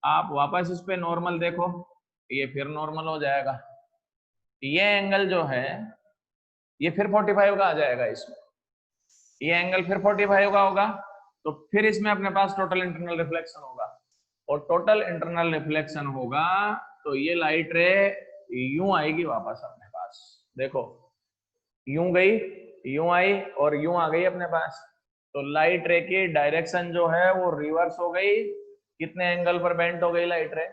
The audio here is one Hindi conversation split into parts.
आप वापस इस पे नॉर्मल देखो, ये फिर नॉर्मल हो जाएगा। ये एंगल जो है ये फिर 45 का आ जाएगा इसमें, ये एंगल फिर 45 का होगा, तो फिर इसमें अपने पास टोटल इंटरनल रिफ्लेक्शन होगा, और टोटल इंटरनल रिफ्लेक्शन होगा तो ये लाइट रे यूं आएगी वापस अपने पास। देखो यूं गई, यूं आई और यूं आ गई अपने पास, तो लाइट रे की डायरेक्शन जो है वो रिवर्स हो गई। कितने एंगल पर बेंट हो गई लाइट रे?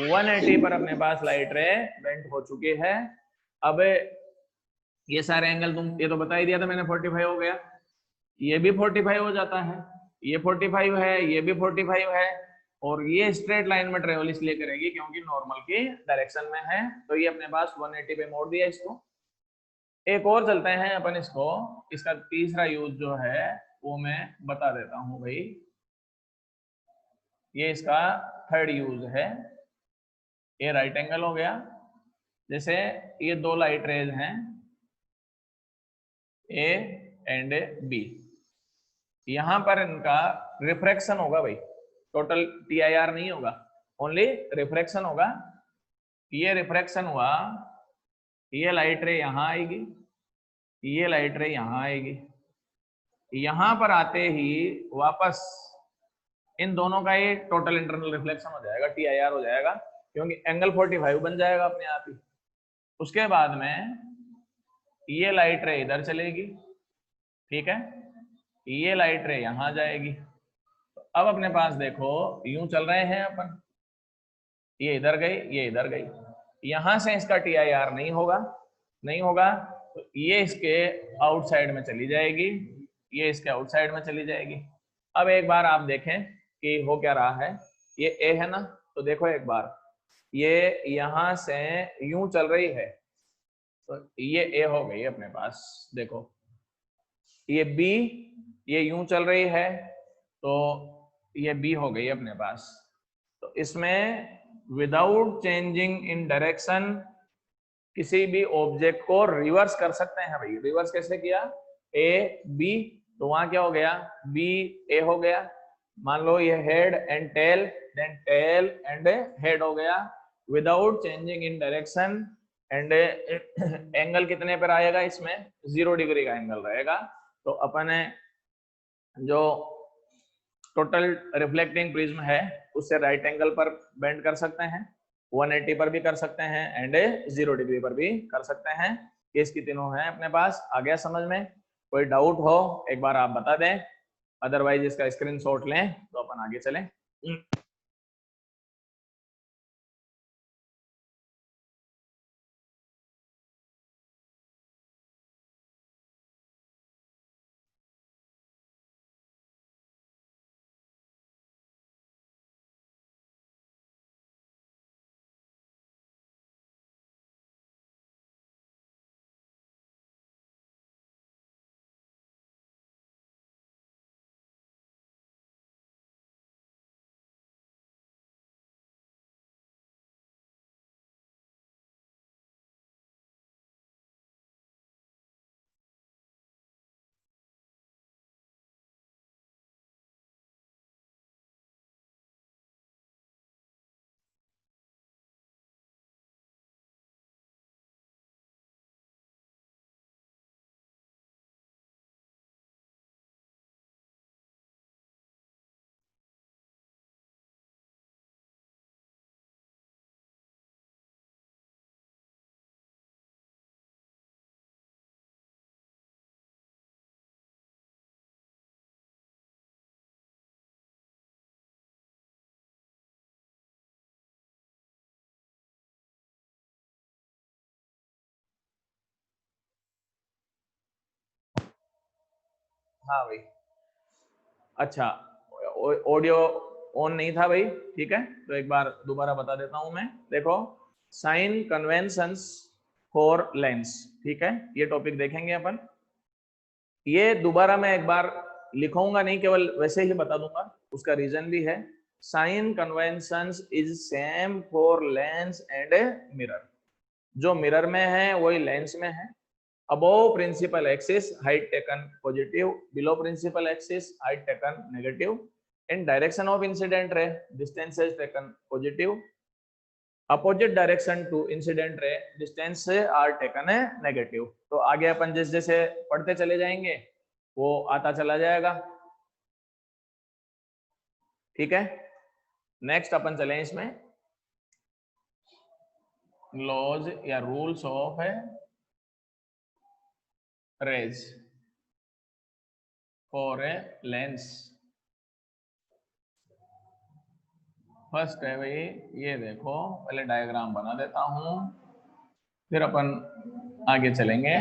180 पर अपने पास लाइट रे बेंट हो चुकी है। अब ये सारे एंगल तुम ये तो बता ही दिया था मैंने, 45 हो गया, ये भी 45 हो जाता है, ये 45 है, ये भी 45 है, और ये स्ट्रेट लाइन में ट्रेवल इसलिए करेगी क्योंकि नॉर्मल की डायरेक्शन में है, तो ये अपने पास 180 पे मोड़ दिया इसको। एक और चलते हैं अपन इसको, इसका तीसरा यूज जो है वो मैं बता देता हूं भाई। ये इसका थर्ड यूज है, ये राइट एंगल हो गया। जैसे ये दो लाइट रेज हैं ए एंड बी, यहां पर इनका रिफ्रैक्शन होगा भाई, टोटल TIR नहीं होगा, ओनली रिफ्रैक्शन होगा। ये रिफ्रैक्शन हुआ, ये लाइट रे यहां आएगी, ये लाइट रे यहां आएगी, यहां पर आते ही वापस इन दोनों का ये टोटल इंटरनल रिफ्लेक्शन हो जाएगा, TIR हो जाएगा, क्योंकि एंगल 45 बन जाएगा अपने आप ही। उसके बाद में ये लाइट रे इधर चलेगी, ठीक है, ये लाइट रे यहां जाएगी। तो अब अपने पास देखो यूं चल रहे हैं अपन, ये इधर गई, ये इधर गई, यहां से इसका TIR नहीं होगा, नहीं होगा, तो ये इसके आउटसाइड में चली जाएगी, ये इसके आउटसाइड में चली जाएगी। अब एक बार आप देखें कि हो क्या रहा है, ये ए है ना, तो देखो एक बार ये यहां से यूं चल रही है, तो ये ए हो गई अपने पास। देखो ये बी, ये यूं चल रही है, तो ये बी हो गई अपने पास। तो इसमें विदाउट चेंजिंग इन डायरेक्शन किसी भी ऑब्जेक्ट को रिवर्स कर सकते हैं भाई। रिवर्स कैसे किया? ए बी, तो वहां क्या हो गया, बी ए हो गया। मान लो ये head and tail, then tail and head हो गया, without changing in direction. And angle कितने पर आएगा इसमें? 0 डिग्री का एंगल रहेगा। तो अपन जो टोटल रिफ्लेक्टिंग प्रिज्म है उससे राइट एंगल पर बेंड कर सकते हैं, 180 पर भी कर सकते हैं एंड 0 डिग्री पर भी कर सकते हैं। केस की तीनों हैं अपने पास। आ गया समझ में? कोई डाउट हो एक बार आप बता दें, अदरवाइज इसका स्क्रीनशॉट लें तो अपन आगे चलें। हाँ भाई, अच्छा ऑडियो ऑन नहीं था भाई, ठीक है, तो एक बार दोबारा बता देता हूं मैं। देखो साइन कन्वेंशंस फॉर लेंस, ठीक है, ये टॉपिक देखेंगे अपन। ये दोबारा मैं एक बार लिखूंगा नहीं, केवल वैसे ही बता दूंगा, उसका रीजन भी है। Sign conventions is same for lens and mirror. जो मिरर में है वही लेंस में है। Above principal axis height taken positive, below principal axis height taken negative. in direction of incident ray distance is taken positive, opposite direction to incident ray distance are taken negative। तो आगे अपन जैसे जैसे पढ़ते चले जाएंगे वो आता चला जाएगा, ठीक है। नेक्स्ट अपन चले इसमें लॉज या rules of rays for a lens. First है भाई, ये देखो पहले डायग्राम बना देता हूं फिर अपन आगे चलेंगे।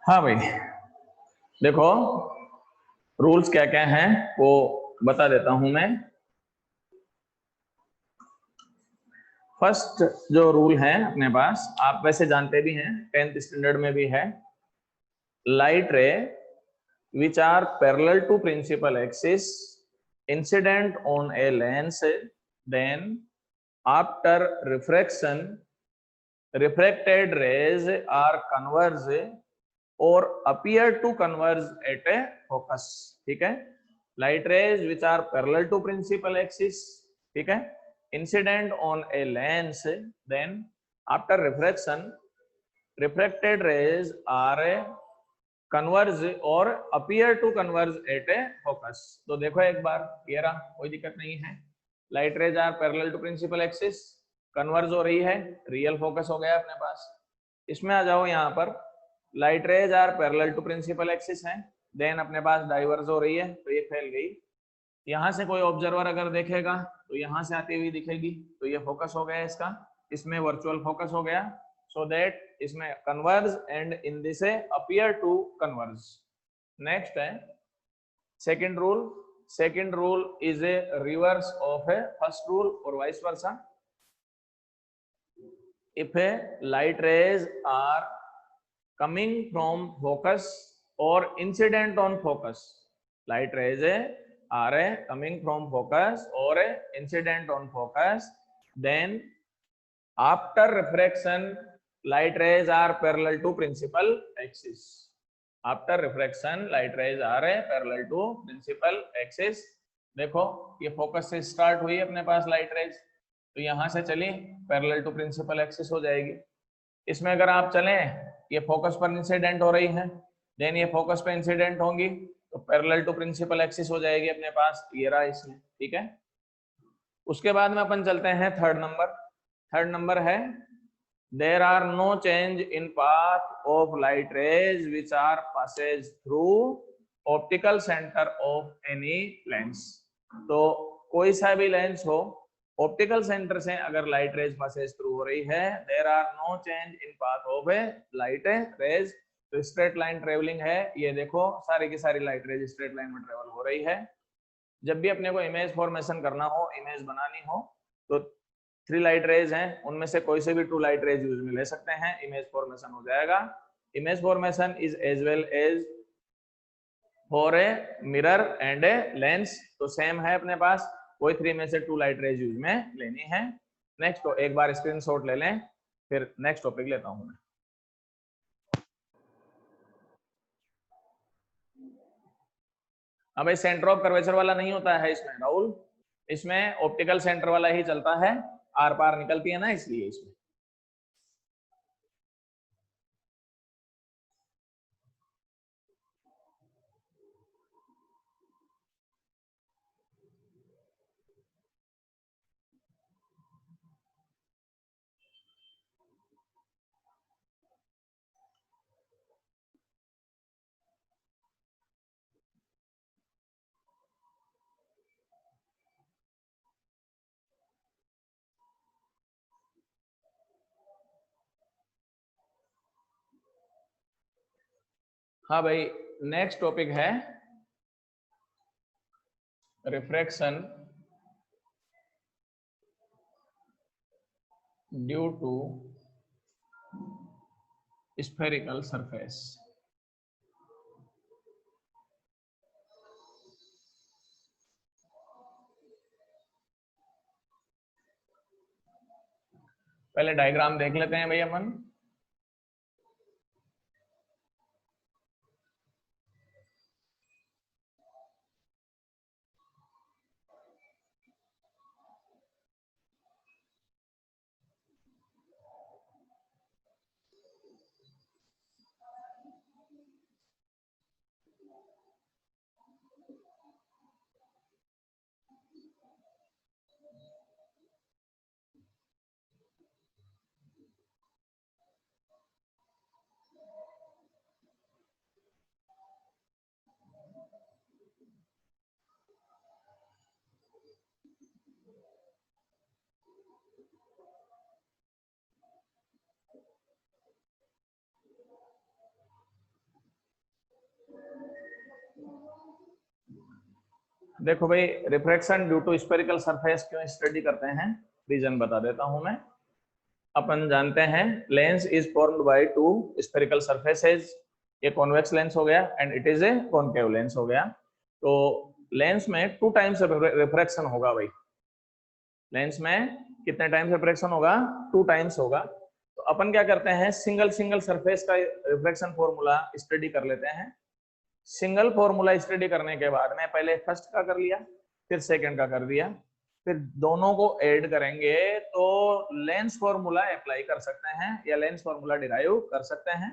हाँ भाई देखो रूल्स क्या क्या हैं वो बता देता हूं मैं। फर्स्ट जो रूल है अपने पास आप वैसे जानते भी हैं 10th स्टैंडर्ड में भी है, लाइट रे which are parallel to principal axis incident on a lens, then after refraction refracted rays are converge or appear to converge at a focus, ठीक है। light rays which are parallel to principal axis, ठीक है, incident on a lens, then after refraction refracted rays are converge or appear to converge at a focus। तो देखो एक बार ये रहा, कोई दिक्कत नहीं है। Light rays are parallel to principal axis, converge हो रही है, रियल फोकस हो गया अपने पास। इसमें आ जाओ यहाँ पर, light rays are parallel to principal axis है, देन अपने पास डाइवर्ज हो रही है तो ये फैल गई। यहाँ से कोई ऑब्जर्वर अगर देखेगा तो यहाँ से आती हुई दिखेगी तो ये फोकस हो गया इसका, इसमें वर्चुअल फोकस हो गया, so that इसमें converge and in this appear to converge। next है second rule, second rule is a reverse of a first rule or vice versa। if a light rays are coming from focus or incident on focus, light rays are coming from focus or incident on focus, then after refraction light rays are parallel to principal axis। after refraction light rays are parallel to principal axis। देखो ये फोकस से स्टार्ट हुई अपने पास लाइट रेज, तो यहाँ से चली पैरेलल टू प्रिंसिपल एक्सिस हो जाएगी। इसमें अगर आप चलें ये फोकस पर इंसिडेंट हो रही है, देन ये फोकस पे इंसिडेंट होंगी तो पैरेलल टू प्रिंसिपल एक्सिस हो जाएगी अपने पास, ये रहा इसमें, ठीक है। उसके बाद में अपन चलते हैं थर्ड नंबर। थर्ड नंबर है there are no change in path of light rays which are passes through optical center of any lens। तो कोई सा भी लेंस हो, ऑप्टिकल सेंटर से अगर लाइट रेज पासेज थ्रू हो रही है, there are no change in path of a light rays. तो स्ट्रेट लाइन ट्रेवलिंग है, ये देखो सारी की सारी लाइट रेज स्ट्रेट लाइन में ट्रेवल हो रही है। जब भी अपने को इमेज फॉर्मेशन करना हो, इमेज बनानी हो, तो 3 लाइट रेज हैं, उनमें से कोई से भी 2 लाइट रेज यूज में ले सकते हैं, इमेज फॉर्मेशन हो जाएगा। Image formation is as well as for a mirror and a lens, तो सेम है अपने पास, कोई 3 में से 2 लाइट रेज यूज में लेनी है। नेक्स्ट, तो एक बार स्क्रीनशॉट ले लें, फिर नेक्स्ट टॉपिक लेता हूं मैं। अब भाई सेंटर ऑफ कर्वेचर वाला नहीं होता है इसमें राहुल, इसमें ऑप्टिकल सेंटर वाला ही चलता है, आर पार निकलती है ना, इसलिए इसमें। हाँ भाई, नेक्स्ट टॉपिक है refraction due to spherical surface. पहले डायग्राम देख लेते हैं भैया अपन। देखो भाई, refraction due to spherical surface क्यों स्टडी करते हैं, रीजन बता देता हूं मैं। अपन जानते हैं lens is formed by 2 spherical surfaces, ये कॉन्वेक्स लेंस हो गया and it is a concave lens हो गया। तो लेंस में 2 टाइम्स रिफ्रैक्शन होगा भाई, लेंस में कितने टाइम्स रिफ्रैक्शन होगा, 2 टाइम्स होगा। तो अपन क्या करते हैं, सिंगल सिंगल सरफेस का रिफ्रैक्शन फॉर्मूला स्टडी कर लेते हैं। सिंगल फॉर्मूला स्टडी करने के बाद में पहले फर्स्ट का कर लिया, फिर सेकंड का कर दिया, फिर दोनों को ऐड करेंगे तो लेंस फॉर्मूला अप्लाई कर सकते हैं या लेंस फॉर्मूला डिराइव कर सकते हैं।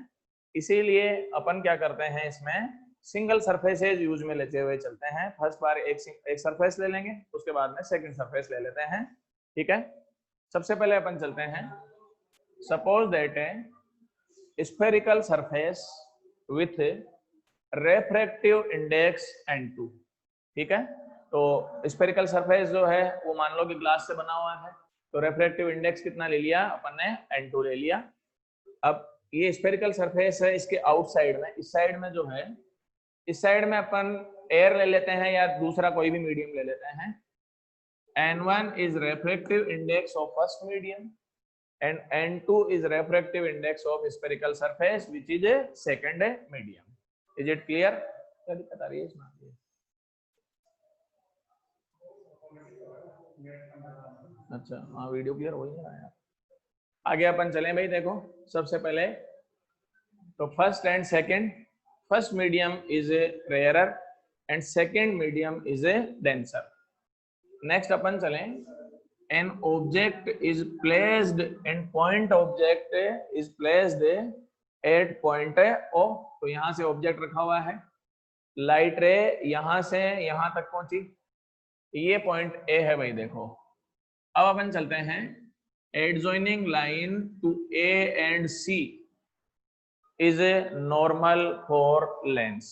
इसीलिए अपन क्या करते हैं, इसमें सिंगल सरफेसेज यूज में लेते हुए चलते हैं। फर्स्ट बार एक सरफेस ले लेंगे, उसके बाद में सेकंड सरफेस ले लेते हैं, ठीक है। सबसे पहले अपन चलते हैं, suppose that A spherical surface with refractive index N2, ठीक है। तो स्फेरिकल सरफेस जो है वो मान लो कि ग्लास से बना हुआ है, तो रेफ्रैक्टिव इंडेक्स कितना ले लिया अपन ने, N2 ले लिया। अब ये स्फेरिकल सरफेस है, इसके आउटसाइड में, इस साइड में जो है, इस साइड में अपन एयर ले लेते हैं या दूसरा कोई भी मीडियम ले लेते हैं। N1 is refractive index of first medium and N2 is refractive index of spherical surface which is a second medium. Is it clear? क्या दिक्कत आ रही है इसमें? अच्छा हाँ, वीडियो क्लियर हो ही नहीं रहा है। आगे अपन चलें भाई, देखो सबसे पहले तो first and second, first medium is a rarer and second medium is a denser. Next अपन चलें, an object is placed and point object is placed at point O। तो यहां से ऑब्जेक्ट रखा हुआ है, लाइट रे यहां से यहां तक पहुंची, ये पॉइंट ए है भाई। देखो अब अपन चलते हैं, adjoining line to A and C is a normal for lens.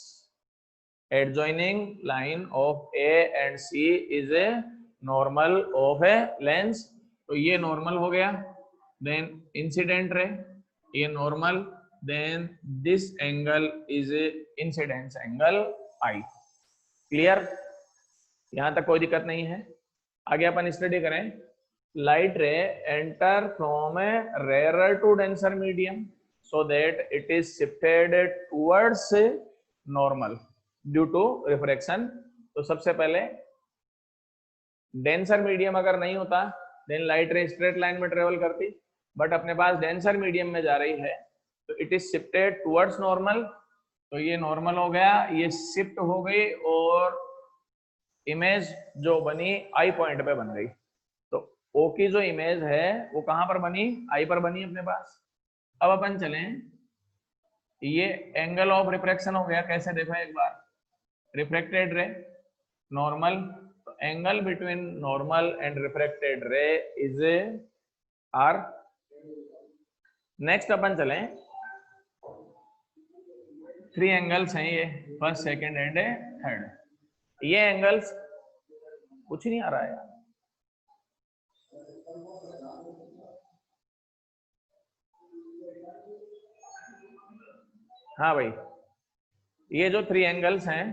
Adjoining line of A and C is a normal of a lens. तो ये normal हो गया. Then incident ray, ये normal. Then this angle is a incidence angle I. Clear? यहां तक कोई दिक्कत नहीं है. आगे अपन स्टडी करें. Light ray enter from a rarer to denser medium so that it is shifted towards normal due to refraction. तो सबसे पहले डेंसर मीडियम अगर नहीं होता then light ray straight line में ट्रेवल करती, बट अपने पास डेंसर मीडियम में जा रही है तो it is shifted towards normal. तो ये नॉर्मल हो गया, ये शिफ्ट हो गई और इमेज जो बनी आई पॉइंट पे बन गई. तो ओ की जो इमेज है वो कहां पर बनी? आई पर बनी अपने पास. अब अपन चलें, ये एंगल ऑफ रिफ्रैक्शन हो गया. कैसे देखो एक बार, रिफ्रैक्टेड रे नॉर्मल, तो angle between normal and refracted ray is R. Next अपन चलें, 3 एंगल्स हैं ये, फर्स्ट सेकंड एंड थर्ड. ये एंगल्स कुछ नहीं आ रहा है यार. हाँ भाई, ये जो 3 एंगल्स हैं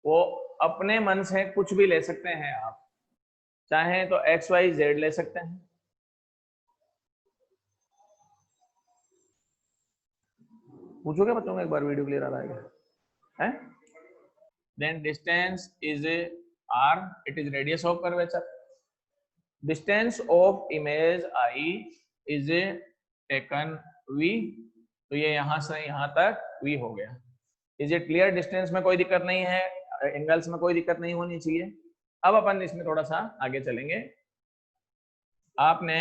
वो अपने मन से कुछ भी ले सकते हैं आप. चाहे तो एक्स वाई जेड ले सकते हैं. पूछोगे बच्चों को एक बार, वीडियो क्लियर आ रहा है? Then distance is r, it is radius of curvature. Distance of image I is taken v. तो ये यहां से यहां तक v हो गया. Is it clear? डिस्टेंस में कोई दिक्कत नहीं है, एंगल्स में कोई दिक्कत नहीं होनी चाहिए. अब अपन इसमें थोड़ा सा आगे चलेंगे. आपने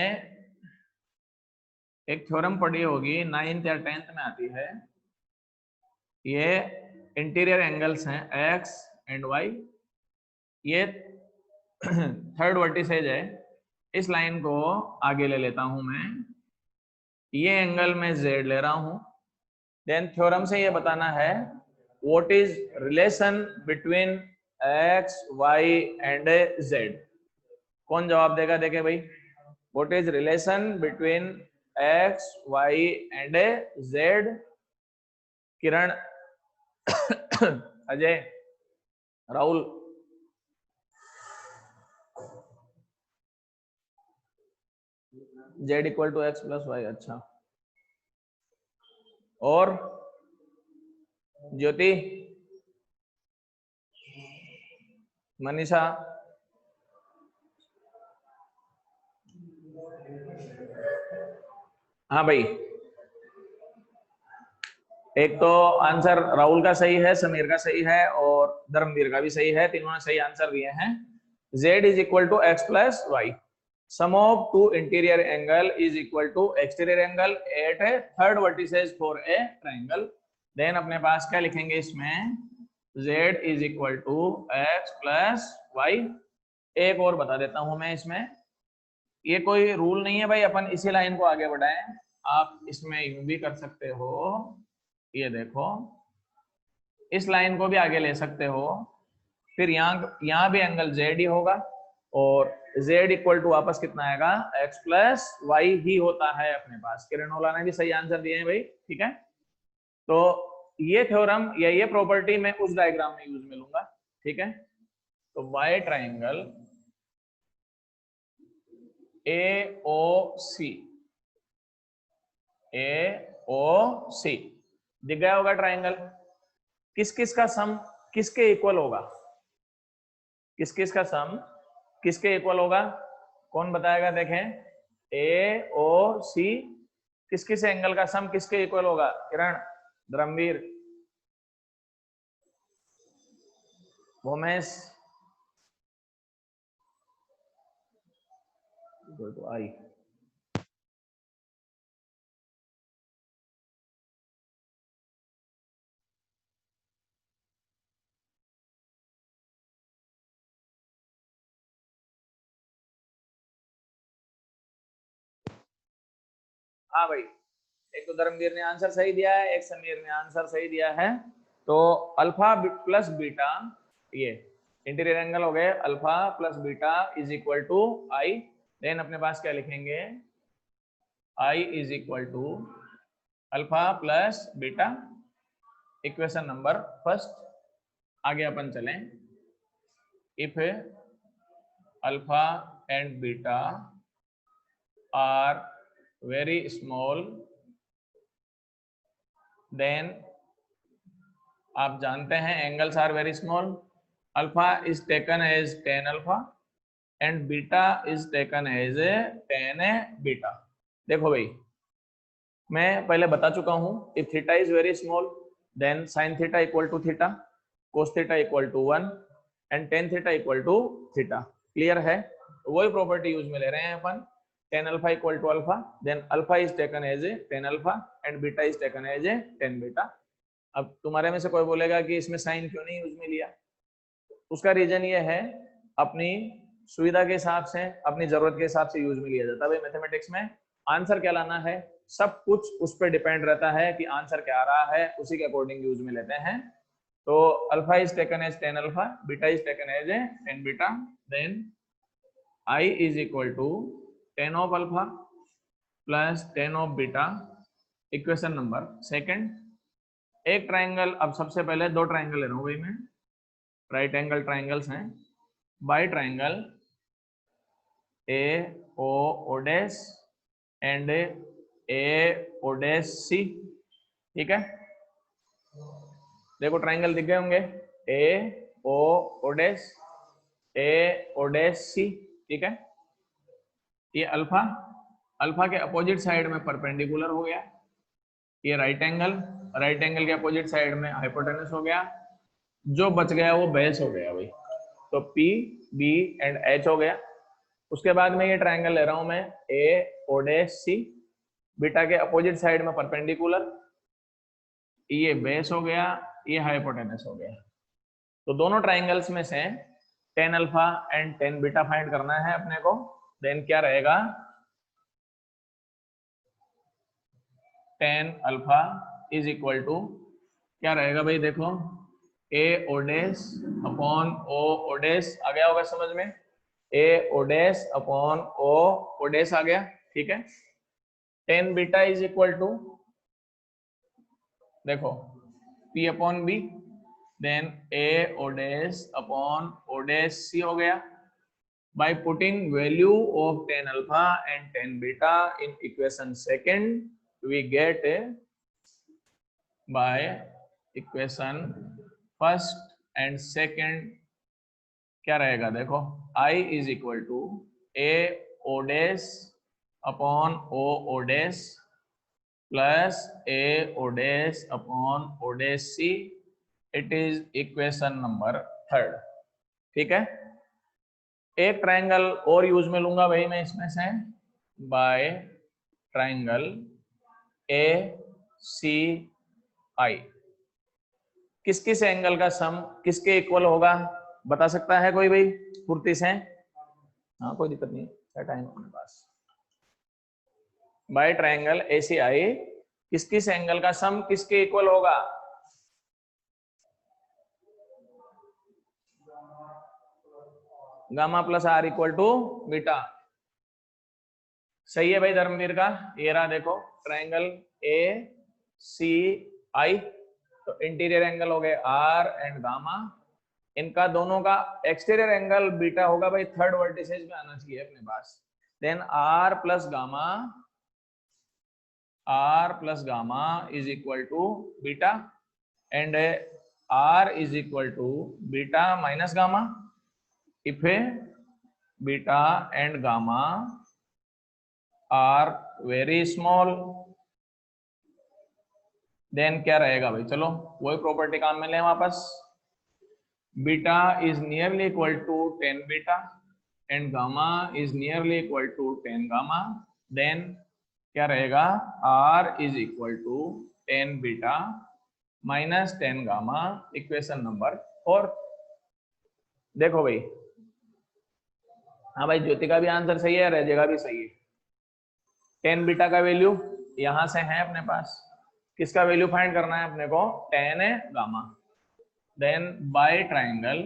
एक थ्योरम पढ़ी होगी, 9th या 10th में आती है. ये इंटीरियर एंगल्स हैं x एंड y. ये थर्ड वर्टिसेज है. इस लाइन को आगे ले लेता हूं मैं, ये एंगल में z ले रहा हूं. देन थ्योरम से ये बताना है what is relation between x y and z. कौन जवाब देगा? देखे भाई, what is relation between x y and z? Kiran, Ajay, Rahul. z equal to x plus y. अच्छा, और ज्योति, मनीषा, हाँ भाई. एक तो आंसर राहुल का सही है, समीर का सही है और धर्मवीर का भी सही है. तीनों ने सही आंसर दिए हैं. z is equal to x plus y. Sum of two interior angle is equal to exterior angle at a third vertices for a triangle. Then अपने पास क्या लिखेंगे इसमें? z is equal to x plus y. एक और बता देता हूं मैं इसमें, ये कोई रूल नहीं है भाई अपन इसी लाइन को आगे बढ़ाएं. आप इसमें यूं भी कर सकते हो, ये देखो, इस लाइन को भी आगे ले सकते हो. फिर यहाँ भी एंगल z ही होगा और z इक्वल टू वापस कितना आएगा? x प्लस वाई ही होता है अपने पास. किरणोला ने भी सही आंसर दिए हैं भाई. ठीक है, तो ये थ्योरम या ये प्रॉपर्टी मैं उस डायग्राम में यूज में लूंगा. ठीक है, तो y ट्राइंगल AOC, AOC दिख गया होगा ट्राइंगल. किस किस का सम किसके इक्वल होगा? किस किस का सम किसके इक्वल होगा? कौन बताएगा? देखें, AOC किस किस एंगल का सम किसके इक्वल होगा? किरण, धर्मवीर, भूमेश, आई. हाँ भाई, एक तो धर्मवीर ने आंसर सही दिया है, एक समीर ने आंसर सही दिया है। तो अल्फा प्लस बीटा, ये इंटीरियर एंगल हो गए alpha plus beta is equal to I. Then अपने पास क्या लिखेंगे, I is equal to alpha plus beta, equation number first. आगे अपन चलें, if alpha and beta are very small then, आप जानते हैं angles are very small, alpha is taken as tan alpha and beta is taken as tan beta. देखो भाई, मैं पहले बता चुका हूं, if theta is very small then sine theta equal to theta, cos theta equal to 1 and tan theta equal to theta. Clear है? वही प्रॉपर्टी यूज में ले रहे हैं अपन, tan alpha equal to alpha, then alpha is taken as tan alpha and beta is taken as tan beta. अब तुम्हारे में से कोई बोलेगा कि इसमें साइन क्यों नहीं यूज में लिया, उसका रीजन ये है, अपनी सुविधा के हिसाब से, अपनी जरूरत के हिसाब से यूज में लिया जाता है। भाई मैथमेटिक्स में आंसर क्या लाना है, सब कुछ उस पर डिपेंड रहता है कि आंसर क्या आ रहा है, उसी के अकॉर्डिंग यूज में लेते हैं। तो alpha is taken as tan alpha, beta is taken as tan beta, then I is equal to tan of alpha plus tan of beta, equation number second. एक ट्राइंगल, अब सबसे पहले दो ट्राइंगल ले रहा हूं भाई मैं, राइट एंगल ट्राइंगल्स हैं, by triangle A O O dash and A O dash C. ठीक है, देखो ट्राइंगल दिख गए होंगे, ए ओ ओ डैश ए ओ डैश सी। ठीक है, ये अल्फा, अल्फा के अपोजिट साइड में परपेंडिकुलर हो गया, ये राइट एंगल, राइट एंगल के अपोजिट साइड में हाइपोटेनस हो गया, जो बच गया वो बेस हो गया भाई, तो पी बी एंड एच हो गया। उसके बाद में ये ट्राइंगल ले रहा हूं मैं, ए ओ डैश सी, बीटा के अपोजिट साइड में परपेंडिकुलर, ये बेस हो गया, ये हाइपोटेनस हो गया। तो दोनों ट्राइंगल्स में से tan alpha and tan beta find करना है अपने को। देन क्या रहेगा, tan alpha is equal to क्या रहेगा भाई, देखो A O dash upon O O dash, आ गया होगा समझ में, A O dash upon O O dash आ गया। ठीक है, tan beta is equal to, देखो P upon B, then A O dash upon O dash C हो गया। by putting value of 10 alpha and 10 beta in equation second, we get by equation first and second क्या रहेगा, देखो I is equal to a o dash upon o o dash plus a o dash upon o dash c, it is equation number third। ठीक है, एक ट्राइंगल और यूज में लूंगा भाई मैं इसमें से, बाय ट्राइंगल ए सी आई, किस किस एंगल का सम किसके इक्वल होगा, बता सकता है कोई भाई फुर्ती से? हाँ कोई दिक्कत नहीं, टाइम अपने पास। बाय ट्राइंगल ए सी आई, किस किस एंगल का सम किसके इक्वल होगा? Gamma plus R equal to beta. सही है भाई धर्मवीर का, ये रहा देखो ट्राइंगल ए सी आई, तो इंटीरियर एंगल हो गए आर एंड गामा, इनका दोनों का एक्सटीरियर एंगल बीटा होगा भाई, थर्ड वर्टिसेज में आना चाहिए अपने पास। Then R plus gamma is equal to beta and R is equal to beta minus gamma, if beta and gamma are very small, then क्या रहेगा भाई, चलो वही प्रॉपर्टी काम में ले वापस, beta is nearly equal to 10 beta and gamma is nearly equal to 10 gamma, then क्या रहेगा, R is equal to 10 beta minus 10 gamma, equation number 4। देखो भाई, हाँ भाई ज्योति का भी आंसर सही है, रह जाएगा भी सही है। 10 बीटा का वैल्यू यहां से है अपने पास, किसका वैल्यू फाइंड करना है अपने को, tan gamma, then by triangle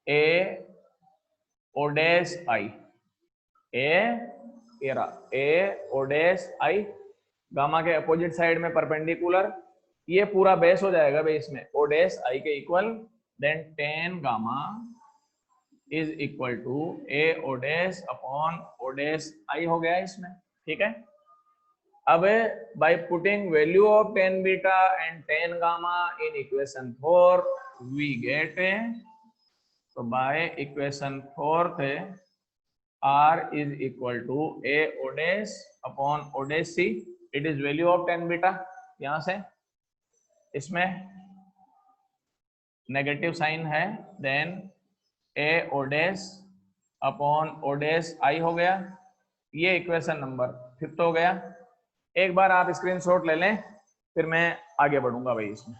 A O dash I, A O dash I, gamma के अपोजिट साइड में परपेंडिकुलर, ये पूरा बेस हो जाएगा भाई इसमें ओ डैश आई के equal, then tan gamma is equal to A O dash upon O dash I हो गया इसमें, ठीक है। अब by putting value of tan beta and tan gamma in equation 4 we get, तो by equation 4 r is equal to a o dash upon o dash c, it is value of tan beta, यहां से इसमें नेगेटिव साइन है, then a o dash upon o dash i हो गया, ये इक्वेशन नंबर 5 हो गया। एक बार आप स्क्रीनशॉट ले लें, फिर मैं आगे बढ़ूंगा भाई इसमें।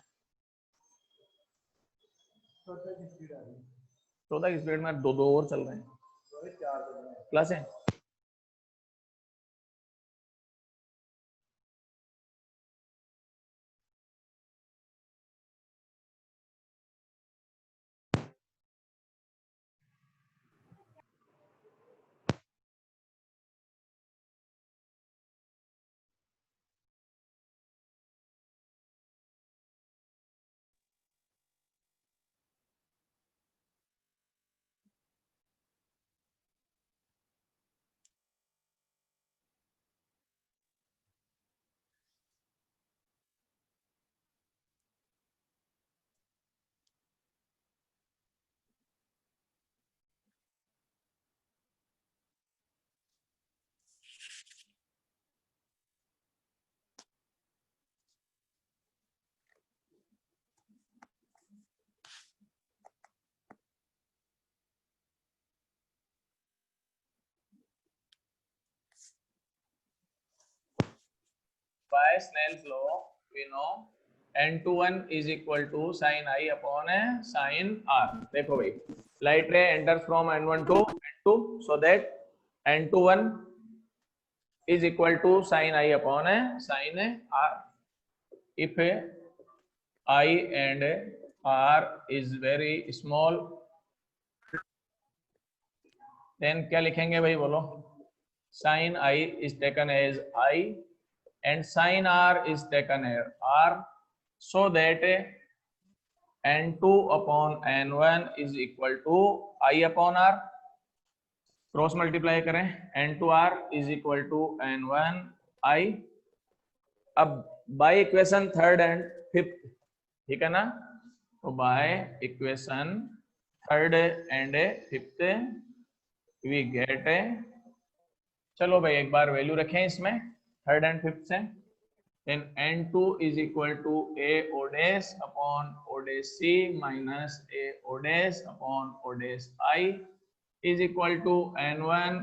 14 की स्पीड में दो और चल रहे हैं क्लास है। By Snell's law, we know n21 is equal to sin I upon sin R। देखो भाई, light ray enters from n1 to n2, so that n21 is equal to sin I upon sin R। If I and R is very small, then क्या लिखेंगे भाई बोलो, sin I is taken as I and sin R is taken as R, so that n2 upon n1 is equal to I upon R। Cross multiply करें, n2R is equal to n1 I। अब by equation 3rd and 5th, ठीक है ना, तो by equation 3rd and 5th we get, चलो भाई एक बार वैल्यू रखें इसमें 3rd and 5th से, then n2 is equal to a o dash upon o dash c minus a o dash upon o dash I is equal to n1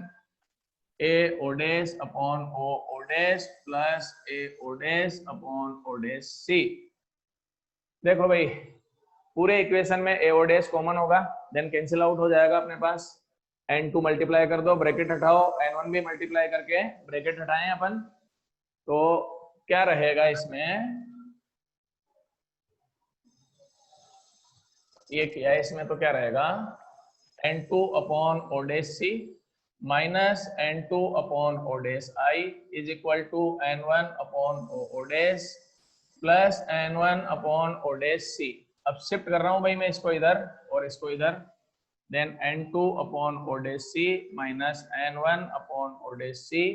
a o dash upon o dash plus a o dash upon o dash c। देखो भाई पूरे इक्वेशन में a o dash कॉमन होगा, देन कैंसिल आउट हो जाएगा अपने पास, n2 मल्टीप्लाई कर दो, ब्रैकेट हटाओ, n1 भी मल्टीप्लाई करके ब्रैकेट हटाएं अपन, तो क्या रहेगा इसमें, ये किया है इसमें, तो क्या रहेगा n2 upon o dash c minus n2 upon o dash I is equal to n1 upon o dash plus n1 upon o dash c। अब शिफ्ट कर रहा हूं भाई मैं इसको इधर और इसको इधर, then n2 upon o dash c minus n1 upon o dash c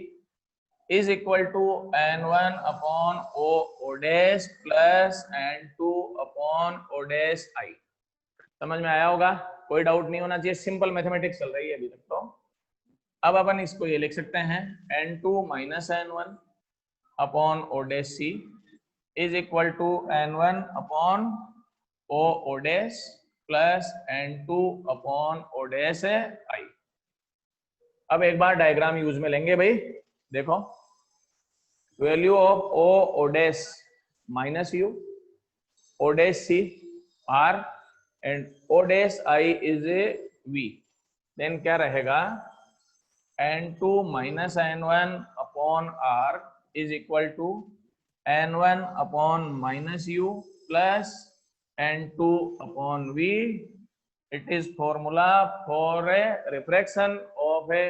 is equal to n1 upon o dash plus n2 upon o dash I। समझ में आया होगा, कोई डाउट नहीं होना चाहिए, सिंपल मैथमेटिक्स चल रही है अभी तक तो। अब अपन इसको ये लिख सकते हैं n2 minus n1 upon o dash c is equal to n1 upon o dash plus n2 upon o dash I। अब एक बार डायग्राम यूज में लेंगे भाई, देखो value of o dash minus u, o dash c r and o dash I is a v, then क्या रहेगा n2 minus n1 upon R is equal to n1 upon minus u plus n2 upon v. It is formula for a refraction of a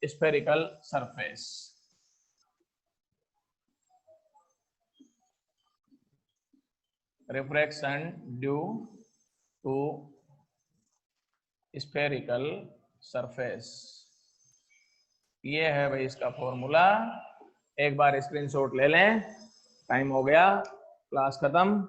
spherical surface. Refraction due to spherical surface. ये है भाई इसका फॉर्मूला. एक बार स्क्रीनशॉट ले लें. टाइम हो गया, क्लास खत्म.